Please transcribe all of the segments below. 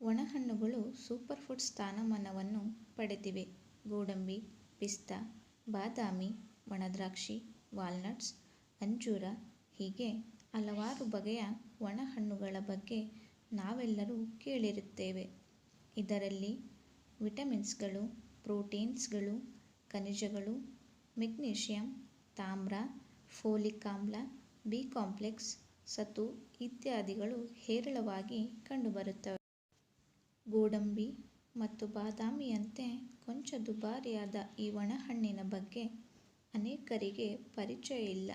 ಒಣಹಣ್ಣುಗಳು superfood ಸ್ಥಾನಮಾನವನ್ನು ಪಡೆದಿವೆ. ಗೋಡಂಬಿ, ಪಿಸ್ತಾ, ಬಾದಾಮಿ, ಒಣದ್ರಾಕ್ಷಿ, ವಾಲ್ನಟ್ಸ್, ಅಂಜೂರ ಹೀಗೆ ಹಲವಾರು ಬಗೆಯ ಒಣಹಣ್ಣುಗಳ ಬಗ್ಗೆ ನಾವೆಲ್ಲರೂ ಕೇಳಿರುತ್ತೇವೆ. ಇದರಲ್ಲಿ ವಿಟಮಿನ್ಸ್ಗಳು, ಪ್ರೋಟೀನ್ಸ್ಗಳು, ಖನಿಜಗಳು, ಮೆಗ್ನೀಷಿಯಂ, ತಾಮ್ರ, ಫೋಲಿಕ್ ಆಮ್ಲ, ಬಿ ಕಾಂಪ್ಲೆಕ್ಸ್, ಸತು ಇತ್ಯಾದಿಗಳು ಹೇರಳವಾಗಿ ಕಂಡುಬರುತ್ತವೆ. ಗೋಡಂಬಿ ಮತ್ತು ಬಾದಾಮಿಯಂತೆ ಕೊಂಚ ದುಬಾರಿಯಾದ ಈ ಒಣಹಣ್ಣಿನ ಬಗ್ಗೆ ಅನೇಕರಿಗೆ ಪರಿಚಯ ಇಲ್ಲ.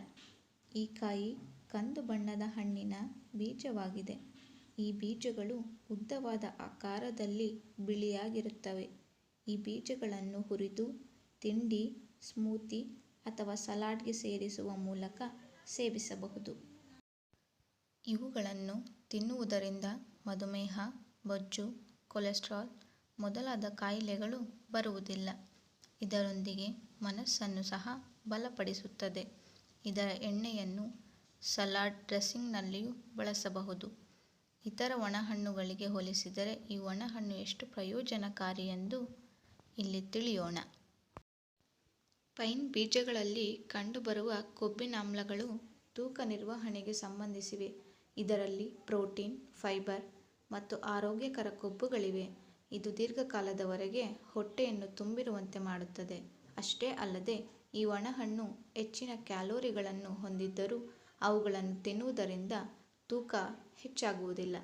ಈ ಕಾಯಿ ಕಂದು ಬಣ್ಣದ ಹಣ್ಣಿನ ಬೀಜವಾಗಿದೆ. ಈ ಬೀಜಗಳು ಉದ್ದವಾದ ಆಕಾರದಲ್ಲಿ ಬಿಳಿಯಾಗಿರುತ್ತವೆ. ಈ ಬೀಜಗಳನ್ನು ಹುರಿದು ತಿಂಡಿ, ಸ್ಮೂತಿ ಅಥವಾ ಸಲಾಡ್ಗೆ ಸೇರಿಸುವ ಮೂಲಕ ಸೇವಿಸಬಹುದು. ಇವುಗಳನ್ನು ತಿನ್ನುವುದರಿಂದ ಮಧುಮೇಹ, ಬೊಜ್ಜು, ಕೊಲೆಸ್ಟ್ರಾಲ್ ಮೊದಲಾದ ಕಾಯಿಲೆಗಳು ಬರುವುದಿಲ್ಲ. ಇದರೊಂದಿಗೆ ಮನಸ್ಸನ್ನು ಸಹ ಬಲಪಡಿಸುತ್ತದೆ. ಇದರ ಎಣ್ಣೆಯನ್ನು ಸಲಾಡ್ ಡ್ರೆಸ್ಸಿಂಗ್ನಲ್ಲಿಯೂ ಬಳಸಬಹುದು. ಇತರ ಒಣಹಣ್ಣುಗಳಿಗೆ ಹೋಲಿಸಿದರೆ ಈ ಒಣಹಣ್ಣು ಎಷ್ಟು ಪ್ರಯೋಜನಕಾರಿ ಎಂದು ಇಲ್ಲಿ ತಿಳಿಯೋಣ. ಪೈನ್ ಬೀಜಗಳಲ್ಲಿ ಕಂಡುಬರುವ ಕೊಬ್ಬಿನಾಮ್ಲಗಳು ತೂಕ ನಿರ್ವಹಣೆಗೆ ಸಂಬಂಧಿಸಿವೆ. ಇದರಲ್ಲಿ ಪ್ರೋಟೀನ್, ಫೈಬರ್ ಮತ್ತು ಆರೋಗ್ಯಕರ ಕೊಬ್ಬುಗಳಿವೆ. ಇದು ದೀರ್ಘಕಾಲದವರೆಗೆ ಹೊಟ್ಟೆಯನ್ನು ತುಂಬಿರುವಂತೆ ಮಾಡುತ್ತದೆ. ಅಷ್ಟೇ ಅಲ್ಲದೆ ಈ ಒಣಹಣ್ಣು ಹೆಚ್ಚಿನ ಕ್ಯಾಲೋರಿಗಳನ್ನು ಹೊಂದಿದ್ದರೂ ಅವುಗಳನ್ನು ತಿನ್ನುವುದರಿಂದ ತೂಕ ಹೆಚ್ಚಾಗುವುದಿಲ್ಲ.